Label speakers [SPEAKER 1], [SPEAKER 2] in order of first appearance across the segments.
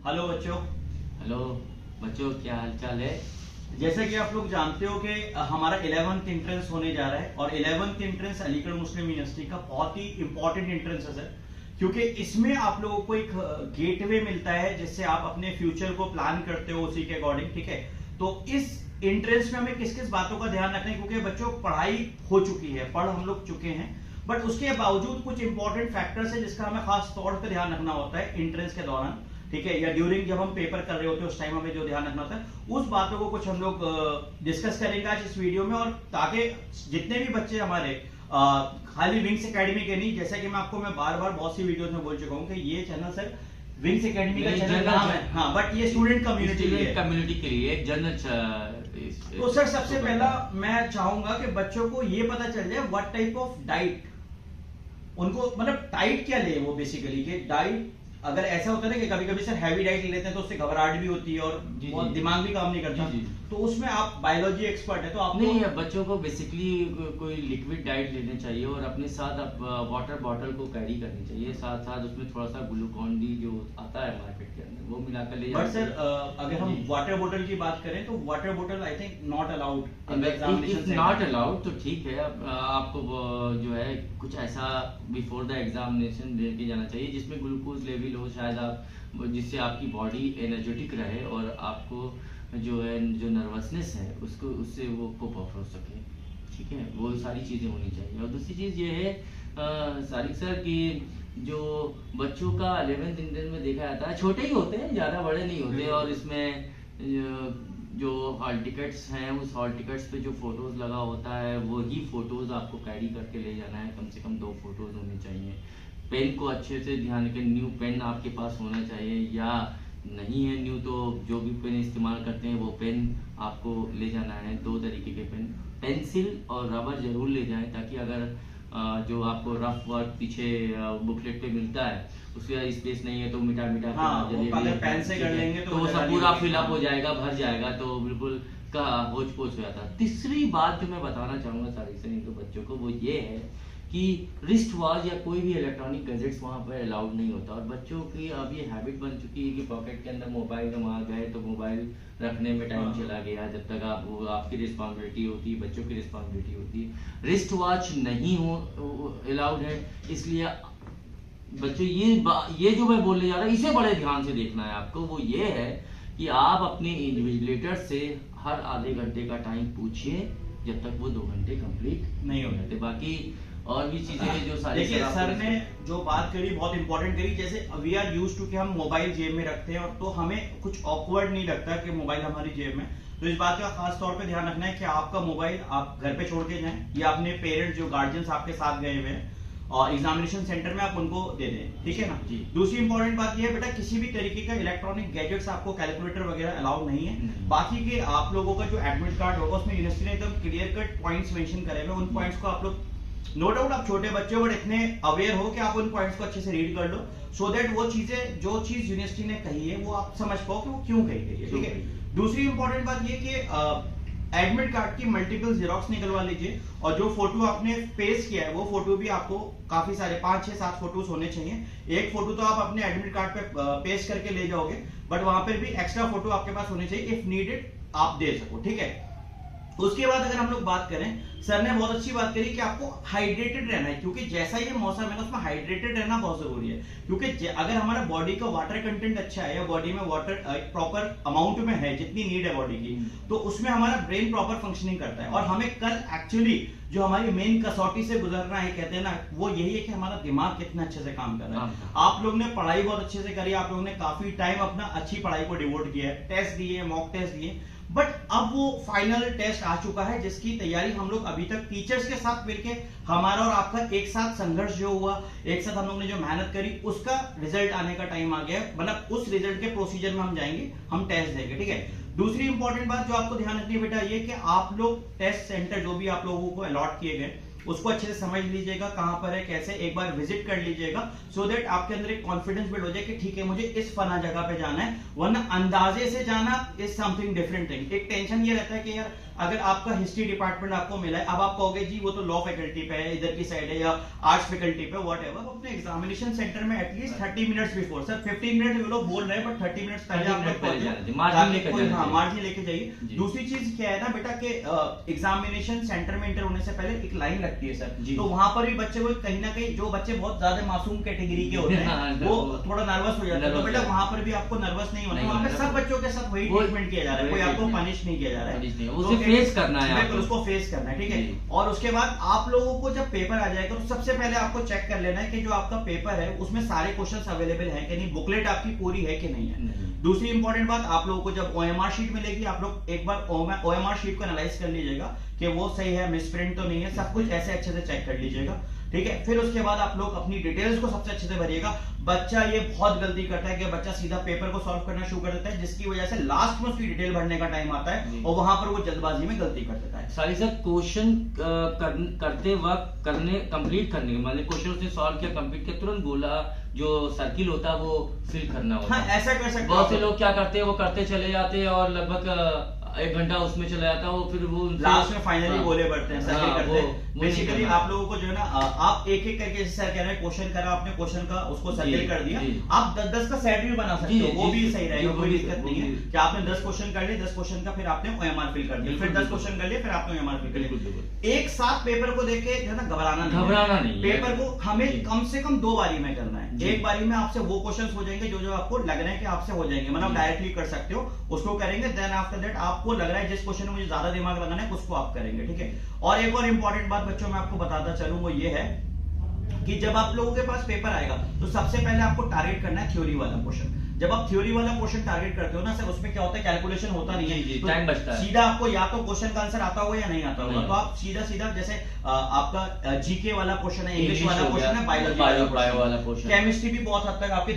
[SPEAKER 1] Hello बच्चों।
[SPEAKER 2] Hello बच्चों, क्या हाल चाल है।
[SPEAKER 1] जैसा कि आप लोग जानते हो कि हमारा 11th एंट्रेंस होने जा रहा है और 11th एंट्रेंस अलीगढ़ मुस्लिम यूनिवर्सिटी का बहुत ही इंपॉर्टेंट एंट्रेंस है क्योंकि इसमें आप लोगों को एक गेटवे मिलता है जिससे आप अपने फ्यूचर को प्लान करते हो उसी के अकॉर्डिंग। ठीक है, तो इस एंट्रेंस में हमें किस किस बातों का ध्यान रखना है क्योंकि बच्चों पढ़ाई हो चुकी है, पढ़ हम लोग चुके हैं, बट उसके बावजूद कुछ इंपॉर्टेंट फैक्टर्स है जिसका हमें खास तौर पर ध्यान रखना होता है एंट्रेंस के दौरान। ठीक है, या ड्यूरिंग जब हम पेपर कर रहे होते हैं उस टाइम हमें जो ध्यान रखना होता है उस बातों को कुछ हम लोग डिस्कस करेंगे आज इस वीडियो में। और ताकि जितने भी बच्चे हमारे खाली विंग्स एकेडमी के नहीं, जैसा कि मैं बार बार बहुत सी वीडियोस में बोल चुका हूं कि ये चैनल सर विंग्स एकेडमी का चैनल नाम है, हाँ, बट ये स्टूडेंट कम्युनिटी
[SPEAKER 2] के लिए एक जनरल।
[SPEAKER 1] तो सर सबसे पहला मैं चाहूंगा कि बच्चों को ये पता चल जाए व्हाट टाइप ऑफ डाइट उनको, मतलब डाइट क्या ले वो बेसिकली, कि डाइट अगर ऐसा होता है ना कि कभी कभी सर हैवी डाइट ले लेते हैं तो उससे घबराहट भी होती है और बहुत दिमाग भी काम नहीं करता। तो उसमें आप बायोलॉजी एक्सपर्ट है तो आप
[SPEAKER 2] नहीं, बच्चों को बेसिकली कोई लिक्विड डाइट लेनी चाहिए और अपने साथ वाटर बॉटल को कैरी करनी चाहिए, साथ साथ उसमें थोड़ा सा ग्लूकॉन डी जो आता है मार्केट के अंदर वो मिलाकर ले जाना।
[SPEAKER 1] बट सर अगर हम वाटर बोतल की बात करें तो वाटर बोतल I think not allowed,
[SPEAKER 2] not allowed तो ठीक है। आपको जो है कुछ ऐसा बिफोर द एग्जामिनेशन लेके जाना चाहिए जिसमें ग्लूकोज लेवल हो, शायद आप जिससे आपकी बॉडी एनर्जेटिक रहे और आपको जो है जो नर्वसनेस है उसको उससे वो कोप ऑफ हो सके। ठीक है, वो सारी चीज़ें होनी चाहिए। और दूसरी चीज़ ये है सारिक सर कि जो बच्चों का 11th इंटर में देखा जाता है छोटे ही होते हैं, ज़्यादा बड़े नहीं होते, और इसमें जो हॉल टिकट्स हैं उस हॉल टिकट्स पे जो फोटोज़ लगा होता है वही फोटोज़ आपको कैरी करके ले जाना है। कम से कम 2 फोटोज़ होने चाहिए। पेन को अच्छे से ध्यान रखें, न्यू पेन आपके पास होना चाहिए, या नहीं है न्यू तो जो भी पेन इस्तेमाल करते हैं वो पेन आपको ले जाना है। 2 तरीके के पेन, पेंसिल और रबर जरूर ले जाएं ताकि अगर जो आपको रफ वर्क पीछे बुकलेट पे मिलता है उसका स्पेस नहीं है तो मिटा मिटा
[SPEAKER 1] अगर पेन से कर लेंगे तो
[SPEAKER 2] वो सब पूरा फिलअप हो जाएगा, भर जाएगा, तो बिल्कुल का होच पोच हो जाता है। तीसरी बात जो मैं बताना चाहूँगा सारी से तो बच्चों को वो ये है कि रिस्ट वॉच या कोई भी इलेक्ट्रॉनिक गैजेट्स वहाँ पर अलाउड नहीं होता। और बच्चों की अब ये हैबिट बन चुकी है कि पॉकेट के अंदर मोबाइल वहाँ गए तो मोबाइल रखने में टाइम चला गया, जब तक आप वो आपकी रिस्पॉन्सिबिलिटी होती है, बच्चों की रिस्पॉन्सिबिलिटी होती है। रिस्ट वॉच नहीं हो अलाउड है, इसलिए बच्चों ये जो मैं बोलने जा रहा हूँ इसे बड़े ध्यान से देखना है आपको। वो ये है कि आप अपने इंडिविजुलेटर से हर आधे घंटे का टाइम पूछिए जब तक वो 2 घंटे कंप्लीट नहीं हो जाते। बाकी और भी चीजें जो सारी
[SPEAKER 1] देखिए सर ने जो बात करी बहुत इंपॉर्टेंट करी, जैसे वी आर यूज्ड टू कि हम मोबाइल जेब में रखते हैं और तो हमें कुछ ऑकवर्ड नहीं लगता कि मोबाइल हमारी जेब में। तो इस बात का खास तौर पे ध्यान रखना है कि आपका मोबाइल आप घर पे छोड़ के जाएं या अपने पेरेंट्स जो गार्जियंस आपके साथ गए हुए हैं और एग्जामिनेशन सेंटर में आप उनको दे दें। ठीक है ना जी। दूसरी इंपॉर्टेंट बात यह है बेटा, किसी भी तरीके का इलेक्ट्रॉनिक गैजेट्स आपको कैलकुलेटर वगैरह अलाउड नहीं है। बाकी के आप लोगों का जो एडमिट कार्ड होगा उसमें यूनिवर्सिटी ने एकदम क्लियर कट पॉइंट्स मेंशन करे हुए, उन पॉइंट्स को आप लोग, नो डाउट आप छोटे बच्चे हो बट इतने अवेयर हो कि आप उन पॉइंट्स को अच्छे से रीड कर लो सो दैट वो चीजें जो चीज यूनिवर्सिटी ने कही है वो आप समझ पाओ कि वो क्यों कही गई है। ठीक है, दूसरी इंपॉर्टेंट बात ये कि एडमिट कार्ड की मल्टीपल जेरोक्स निकलवा लीजिए और जो फोटो आपने पेस्ट किया है वो फोटो भी आपको काफी सारे 5, 6, 7 फोटोज होने चाहिए। एक फोटो तो आप अपने एडमिट कार्ड पे पेस्ट करके ले जाओगे बट वहां पर भी एक्स्ट्रा फोटो आपके पास होने चाहिए, इफ नीडेड आप दे सको। ठीक है, उसके बाद अगर हम लोग बात करें, सर ने बहुत अच्छी बात करी कि आपको हाइड्रेटेड रहना है क्योंकि जैसा ये मौसम है ना उसमें हाइड्रेटेड रहना बहुत जरूरी है। क्योंकि अगर हमारा बॉडी का वाटर कंटेंट अच्छा है या बॉडी में वाटर प्रॉपर अमाउंट में है जितनी नीड है बॉडी की, तो उसमें हमारा ब्रेन प्रॉपर फंक्शनिंग करता है। और हमें कल एक्चुअली जो हमारी मेन कसौटी से गुजरना है, कहते हैं ना, वो यही है कि हमारा दिमाग कितना अच्छे से काम कर रहा है। आप लोग ने पढ़ाई बहुत अच्छे से करी, आप लोगों ने काफी टाइम अपना अच्छी पढ़ाई को डिवोट किया है, टेस्ट दिए, मॉक टेस्ट दिए, बट अब वो फाइनल टेस्ट आ चुका है जिसकी तैयारी हम लोग अभी तक टीचर्स के साथ मिलकर, हमारा और आपका एक साथ संघर्ष जो हुआ, एक साथ हम लोग ने जो मेहनत करी, उसका रिजल्ट आने का टाइम आ गया। मतलब उस रिजल्ट के प्रोसीजर में हम जाएंगे, हम टेस्ट देंगे। ठीक है, दूसरी इंपॉर्टेंट बात जो आपको ध्यान रखनी है बेटा ये कि आप लोग टेस्ट सेंटर जो भी आप लोगों को अलॉट किए गए उसको अच्छे से समझ लीजिएगा कहां पर है कैसे, एक बार विजिट कर लीजिएगा सो दैट आपके अंदर एक कॉन्फिडेंस बिल्ड हो जाए कि ठीक है मुझे इस फना जगह पे जाना है, वरना अंदाजे से जाना इज समथिंग डिफरेंट थिंग। एक टेंशन ये रहता है कि यार अगर आपका हिस्ट्री डिपार्टमेंट आपको मिला है, अब आप कहोगे जी वो तो लॉ फैकल्टी पे है, इधर की साइड है, या आर्ट्स फैकल्टी पे, व्हाटएवर, अपने एग्जामिनेशन सेंटर में at least 30 minutes before, sir 15 minute ये लोग बोल रहे हैं बट 30 मिनट्स पहले आप लोग मार्जिन लेके जाइए। दूसरी चीज क्या है ना बेटा कि एग्जामिनेशन सेंटर में एंटर होने से पहले एक लाइन लगती है सर, तो वहां पर भी बच्चे को कहीं ना कहीं, जो बच्चे बहुत ज्यादा मासूम कैटेगरी के होते हैं वो थोड़ा नर्वस हो जाते हैं, तो बेटा वहां पर भी आपको नर्वस नहीं होना, वहां पे सब बच्चों के साथ वही ट्रीटमेंट किया जा रहा है, कोई आपको पनिश नहीं किया जा रहा है,
[SPEAKER 2] उसे फेस करना है,
[SPEAKER 1] बिल्कुल उसको फेस करना है, ठीक है। और उसके बाद आप लोगों को जब पेपर आ जाएगा तो सबसे पहले आपको चेक कर लेना है कि जो आपका पेपर है उसमें सारे क्वेश्चंस अवेलेबल है कि नहीं, बुकलेट आपकी पूरी है कि नहीं है। दूसरी इंपॉर्टेंट बात, आप लोगों को जब ओएमआर शीट मिलेगी आप लोग एक बार ओएमआर शीट को एनालाइज कर लीजिएगा कि वो सही है, मिसप्रिंट तो नहीं है, सब कुछ ऐसे अच्छे से चेक कर लीजिएगा, ठीक है। फिर उसके बाद आप लोग अपनी डिटेल्स को सबसे अच्छे से भरिएगा। बच्चा ये बहुत गलती करता है कि बच्चा सीधा पेपर को सॉल्व करना शुरू कर देता है, जिसकी वजह से लास्ट में उसकी डिटेल भरने का टाइम आता है और वहां पर वो जल्दबाजी में गलती कर देता है।
[SPEAKER 2] सारी सर क्वेश्चन करते वक्त कंप्लीट करने के मतलब क्वेश्चन उसने सॉल्व किया, कंप्लीट किया, तुरंत बोला जो सर्किल होता है वो फिल करना होता है।
[SPEAKER 1] हाँ, ऐसा कर सकते हैं।
[SPEAKER 2] बहुत से लोग क्या करते हैं, वो करते चले जाते हैं और लगभग 1 घंटा उसमें चला जाता है, वो फिर वो
[SPEAKER 1] लास्ट में फाइनली बोले बढ़ते हैं, सर्किल करते हैं। बेसिकली आप लोगों को जो है ना, आप एक एक करके, जैसे सर कह रहे हैं क्वेश्चन करा आपने, क्वेश्चन का उसको सर्किल कर दिया, आप 10-10 का सेट भी बना सकते हो, वो भी सही रहेगा, कोई दिक्कत नहीं है कि आपने 10 क्वेश्चन कर लिए, 10 क्वेश्चन का फिर आपने ओएमआर फिल कर दिया, फिर 10 क्वेश्चन कर लिए, फिर आपने ओएमआर फिल कर दिया। एक साथ पेपर को देख के जो है ना घबराना नहीं, पेपर को हमें कम से कम 2 बारी में करना है। एक बारी में आपसे वो क्वेश्चन हो जाएंगे जो आपको लग रहा है कि आपसे हो जाएंगे, मतलब डायरेक्टली कर सकते हो, उसको करेंगे, देन आफ्टर दैट आपको लग रहा है जिस क्वेश्चन में मुझे ज्यादा दिमाग लगाना है उसको आप करेंगे, ठीक है। और एक और इंपॉर्टेंट बात बच्चों मैं आपको बताता चलूं, वो ये है कि जब आप लोगों के पास पेपर आएगा तो सबसे पहले आपको टारगेट करना है थ्योरी वाला क्वेश्चन। जब आप थ्योरी वाला क्वेश्चन टारगेट करते हो ना सर, उसमें क्या होता है, कैलकुलेशन होता नहीं है, तो
[SPEAKER 2] टाइम बचता है।
[SPEAKER 1] सीधा आपको या तो क्वेश्चन का आंसर आता होगा या नहीं आता होगा, तो आप सीधा जैसे आपका जीके वाला क्वेश्चन है, इंग्लिश वाला क्वेश्चन है, बायोलॉजी वाला क्वेश्चन, केमिस्ट्री भी बहुत हद तक आपके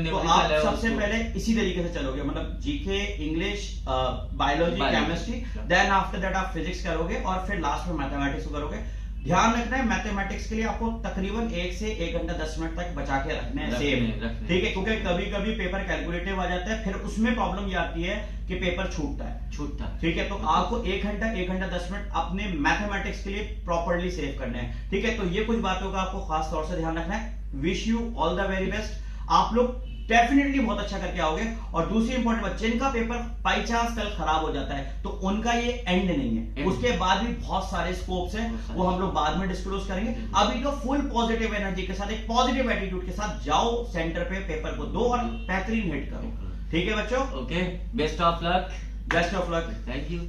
[SPEAKER 1] तो आप सबसे पहले इसी तरीके से चलोगे, मतलब GK, English, biology, chemistry, then after that आप फिजिक्स करोगे और फिर लास्ट में मैथमेटिक्स करोगे। ध्यान रखना है मैथमेटिक्स के लिए आपको तकरीबन 1 से 1 घंटा 10 मिनट तक बचा के रखना है सेम, ठीक है, क्योंकि कभी कभी पेपर कैलकुलेटिव आ जाता है, फिर उसमें प्रॉब्लम ये आती है कि पेपर छूटता है, ठीक है। तो आपको 1 घंटा 10 मिनट अपने मैथमेटिक्स के लिए प्रॉपर्ली सेव करने हैं, ठीक है। तो ये कुछ बातों का आपको खास तौर से ध्यान रखना है। Wish you all the very best, आप लोग डेफिनेटली बहुत अच्छा करके आओगे। और दूसरी इंपॉर्टेंट बात, जिनका पेपर बाई चांस कल खराब हो जाता है तो उनका ये एंड नहीं है, उसके बाद भी बहुत सारे स्कोप्स हैं, वो हम लोग बाद में डिस्क्लोज करेंगे। अभी तो फुल पॉजिटिव एनर्जी के साथ, एक पॉजिटिव एटीट्यूड के साथ जाओ सेंटर पे, पेपर को दो और बेहतरीन हिट करो, ठीक है बच्चों।
[SPEAKER 2] Okay, best of luck,
[SPEAKER 1] best of luck,
[SPEAKER 2] thank you.